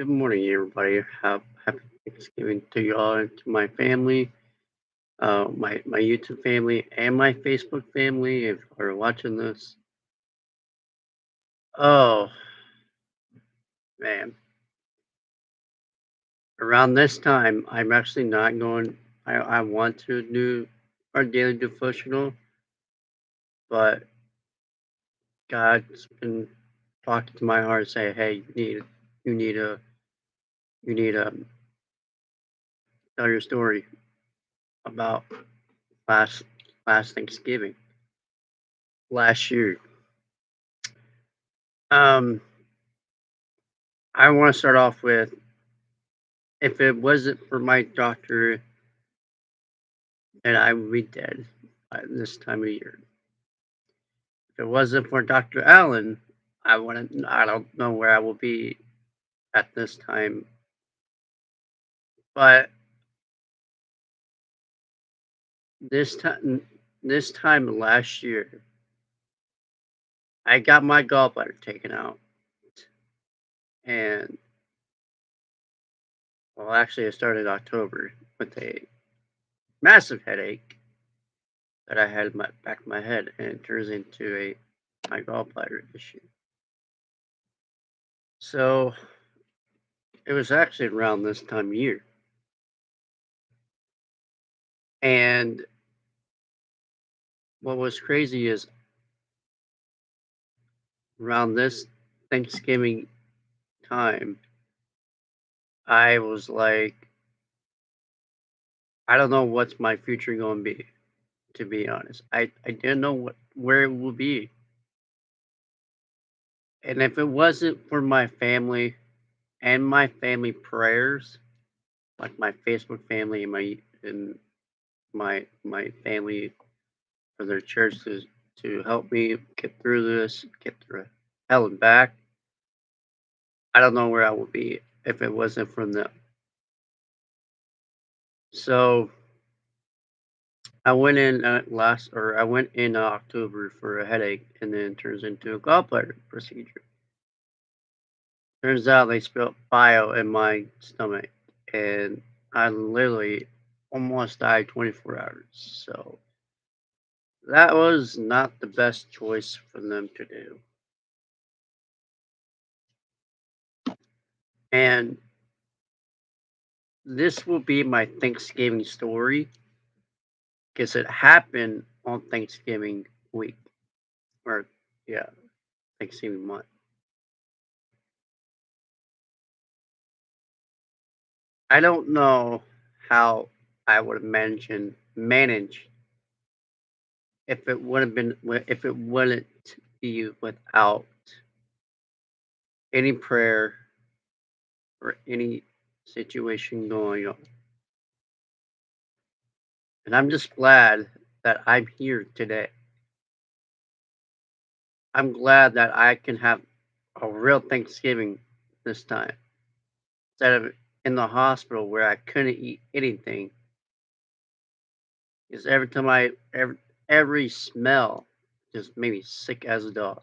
Good morning, everybody. Happy Thanksgiving to you all and to my family, my YouTube family, and my Facebook family. If you're watching this, oh man, around this time, I'm actually not going. I want to do our daily devotional, but God's been talking to my heart, say, "Hey, you need a, you need to tell your story about last last Thanksgiving last year." Um, I want to start off with if it wasn't for my doctor, then I would be dead by this time of year. If it wasn't for Dr. Allen, I don't know where I will be at this time. But this time last year, I got my gallbladder taken out, and well, actually, it started October with a massive headache that I had in my back of my head, and it turns into a my gallbladder issue. So it was actually around this time of year. And what was crazy is around this Thanksgiving time, I was like, I don't know what's my future going to be, to be honest. I didn't know where it will be. And if it wasn't for my family and my family prayers, like my Facebook family and my family for their church to help me get through this, get through hell and back, I don't know where I would be if it wasn't from them. So I went in October for a headache, and then it turns into a gallbladder procedure. Turns out they spilled bile in my stomach, and I literally almost died 24 hours. So that was not the best choice for them to do. And this will be my Thanksgiving story because it happened on Thanksgiving week, or yeah, Thanksgiving month. I don't know how I would have managed if it wouldn't be without any prayer or any situation going on. And I'm just glad that I'm here today. I'm glad that I can have a real Thanksgiving this time instead of in the hospital where I couldn't eat anything because every smell just made me sick as a dog.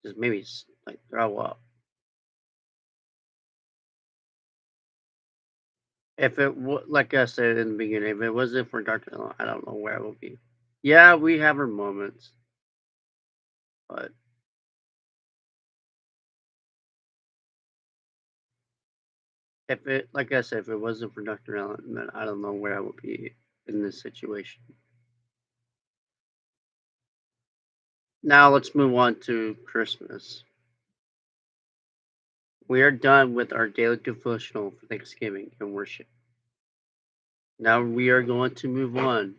Just made me like throw up. If like I said in the beginning, if it wasn't for Dr. Allen, I don't know where I would be. Yeah, we have our moments, but like I said, if it wasn't for Dr. Allen, then I don't know where I would be in this situation. Now let's move on to Christmas. We are done with our daily devotional for Thanksgiving and worship. Now we are going to move on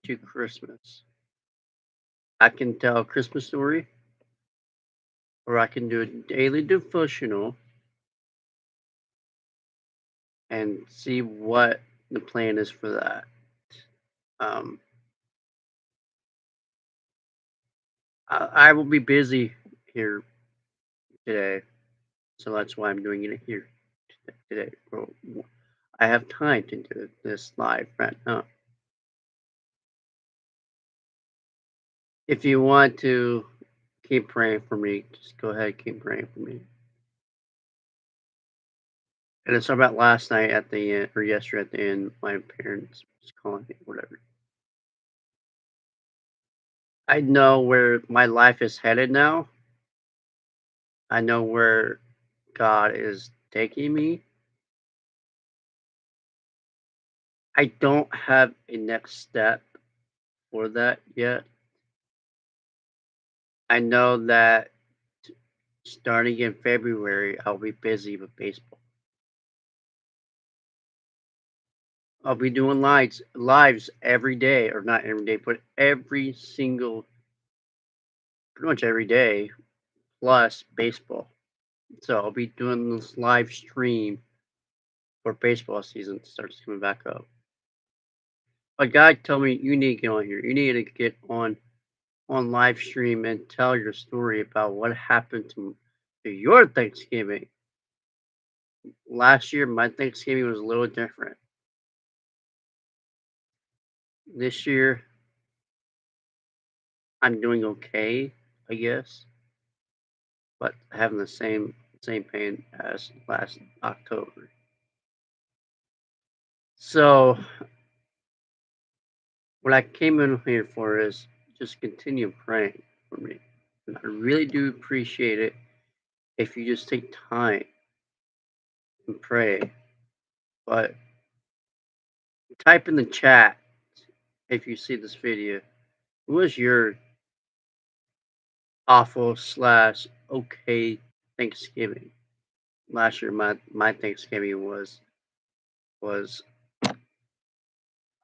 to Christmas. I can tell a Christmas story, or I can do a daily devotional and see what the plan is for that. Um, I will be busy here today, so that's why I'm doing it here today. Well, I have time to do this live right now. If you want to keep praying for me, just go ahead and keep praying for me. And it's about last night at the end, or yesterday at the end, my parents was calling me, whatever. I know where my life is headed now. I know where God is taking me. I don't have a next step for that yet. I know that starting in February, I'll be busy with baseball. I'll be doing lives every day, or not every day, but every single, pretty much every day, plus baseball. So I'll be doing this live stream for baseball season starts coming back up. A guy told me you need to get on here. You need to get on live stream and tell your story about what happened to your Thanksgiving. Last year, my Thanksgiving was a little different. This year, I'm doing okay, I guess, but having the same pain as last October. So what I came in here for is just continue praying for me. And I really do appreciate it if you just take time and pray. But type in the chat if you see this video. What was your awful slash okay Thanksgiving? Last year my Thanksgiving was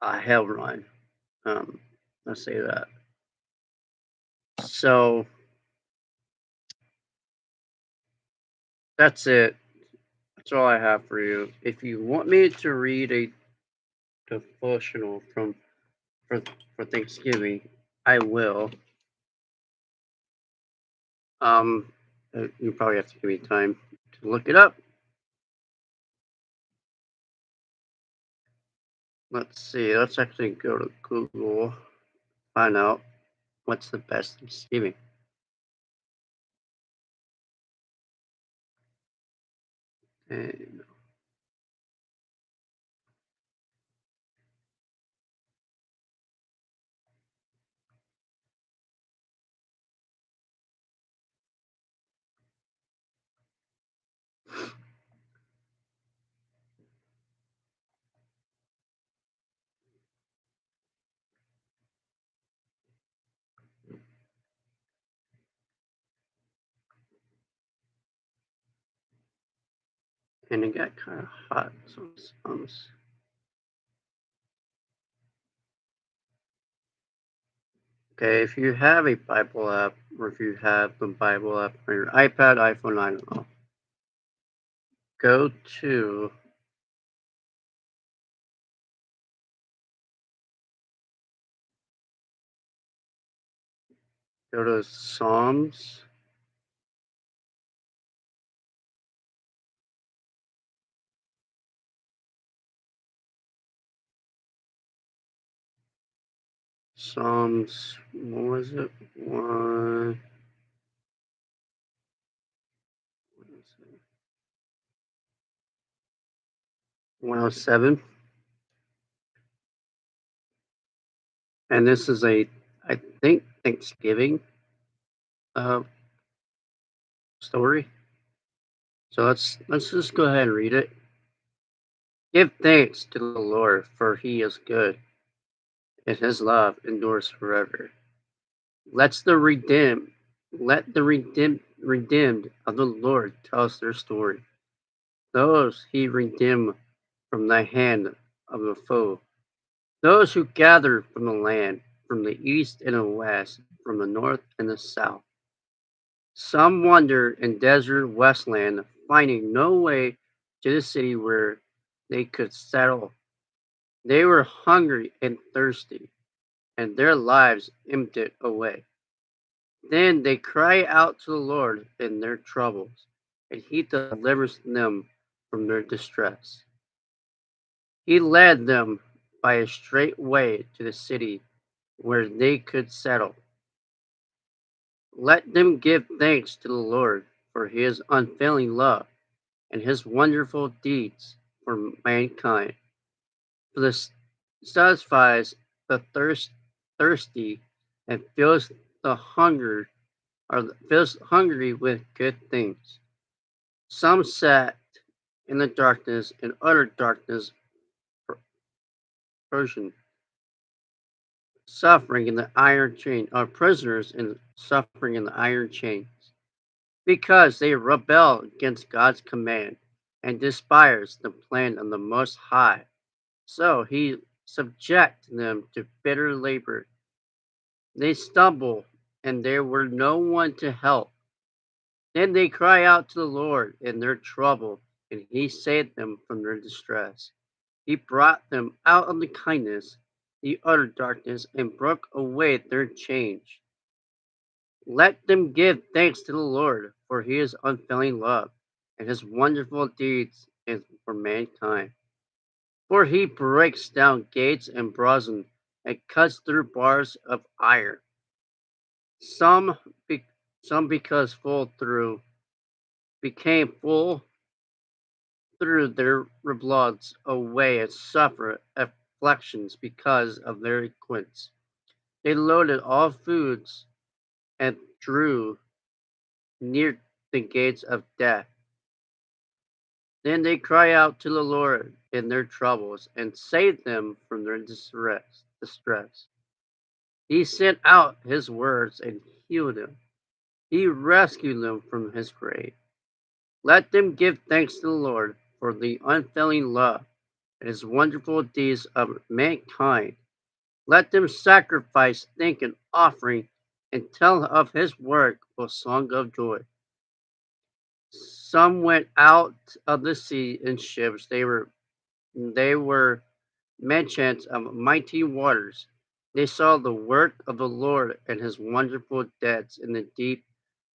a hell run. Um, let's say that. So that's it. That's all I have for you. If you want me to read a devotional for for Thanksgiving, I will. Um, you probably have to give me time to look it up. Let's see. Let's actually go to Google, find out what's the best Thanksgiving. And, and it got kind of hot. So okay, if you have a Bible app, or if you have the Bible app on your iPad, iPhone, I don't know, go to Psalms. Psalms, what was it? 107. And this is I think, Thanksgiving uh, story. So let's just go ahead and read it. Give thanks to the Lord, for he is good, and his love endures forever. Let the redeemed of the Lord tell us their story. Those he redeemed from the hand of the foe. Those who gathered from the land, from the east and the west, from the north and the south. Some wandered in desert wasteland, finding no way to the city where they could settle. They were hungry and thirsty, and their lives emptied away. Then they cry out to the Lord in their troubles, and he delivers them from their distress. He led them by a straight way to the city where they could settle. Let them give thanks to the Lord for his unfailing love, and his wonderful deeds for mankind. For this satisfies the thirsty and the hunger fills hungry with good things. Some sat in the darkness and utter darkness, Persian, suffering in the iron chain, or prisoners in suffering in the iron chains, because they rebel against God's command and despise the plan of the Most High. So he subjected them to bitter labor. They stumble, and there were no one to help. Then they cry out to the Lord in their trouble, and he saved them from their distress. He brought them out of the kindness, the utter darkness, and broke away their chains. Let them give thanks to the Lord, for he is unfailing love, and his wonderful deeds is for mankind. For he breaks down gates and brazen, and cuts through bars of iron. Some, be, some because full through became full through their bloods away and suffer afflictions because of their iniquities. They loaded all foods and drew near the gates of death. Then they cry out to the Lord in their troubles and save them from their distress. He sent out his words and healed them. He rescued them from his grave. Let them give thanks to the Lord for the unfailing love and his wonderful deeds of mankind. Let them sacrifice thank and offering and tell of his work with song of joy. Some went out of the sea in ships. They were merchants of mighty waters. They saw the work of the Lord and his wonderful deeds in the deep,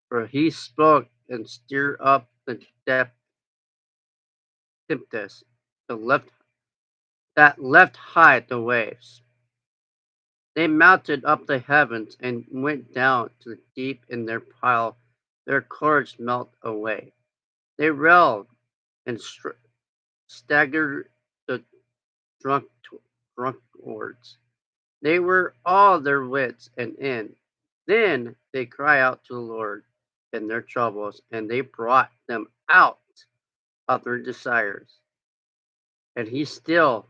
for he spoke and stirred up the tempest, the left that left high the waves. They mounted up the heavens and went down to the deep in their pile. Their courage melt away. They railed and staggered the drunk drunkards. They were all their wits and end. Then they cry out to the Lord in their troubles, and they brought them out of their desires. And he still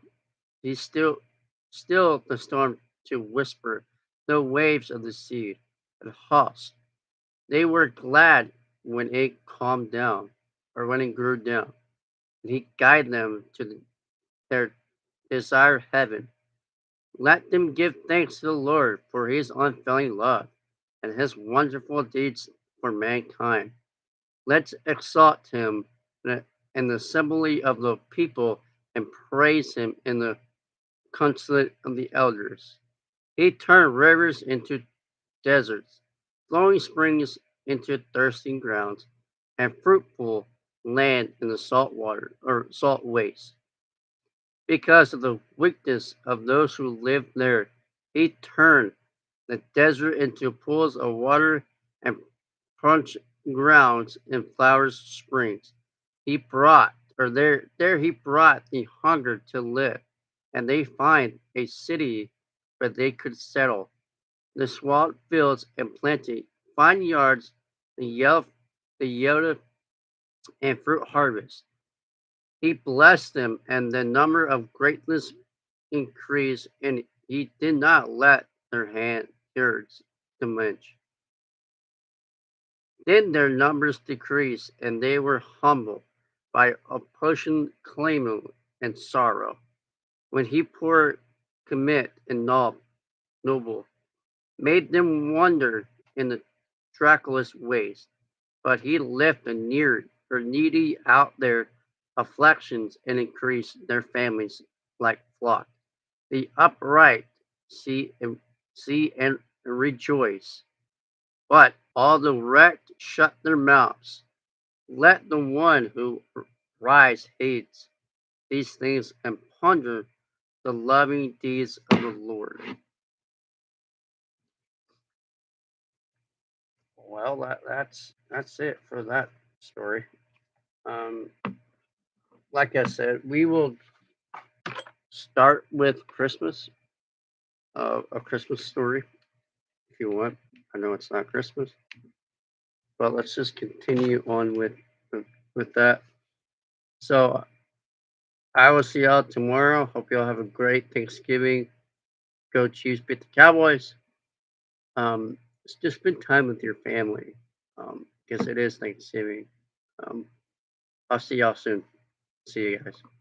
the storm to whisper, the waves of the sea and hush. They were glad when it calmed down, or when it grew down, and he guided them to their desired heaven. Let them give thanks to the Lord for his unfailing love and his wonderful deeds for mankind. Let's exalt him in the assembly of the people and praise him in the council of the elders. He turned rivers into deserts, flowing springs into thirsting grounds, and fruitful land in the salt water or salt waste. Because of the weakness of those who lived there, he turned the desert into pools of water and punch grounds and flowers springs. He brought, or there he brought the hunger to live, and they find a city where they could settle. The swallowed fields and plenty, fine yards, the yield and fruit harvest. He blessed them, and the number of greatness increased, and he did not let their herds diminish. Then their numbers decreased, and they were humbled by oppression, calamity, and sorrow. When he poured commit and noble, made them wander in the trackless ways, but he lifted near or needy out their afflictions and increased their families like flock. The upright see and rejoice, but all the wrecked shut their mouths. Let the one who rise hates these things and ponder the loving deeds of the Lord. Well, that's it for that story. Um, like I said, we will start with Christmas, a Christmas story, if you want. I know it's not Christmas, but let's just continue on with that. So I will see y'all tomorrow. Hope y'all have a great Thanksgiving. Go Chiefs, beat the Cowboys. Just spend time with your family, because it is Thanksgiving. Um, I'll see y'all soon. See you guys.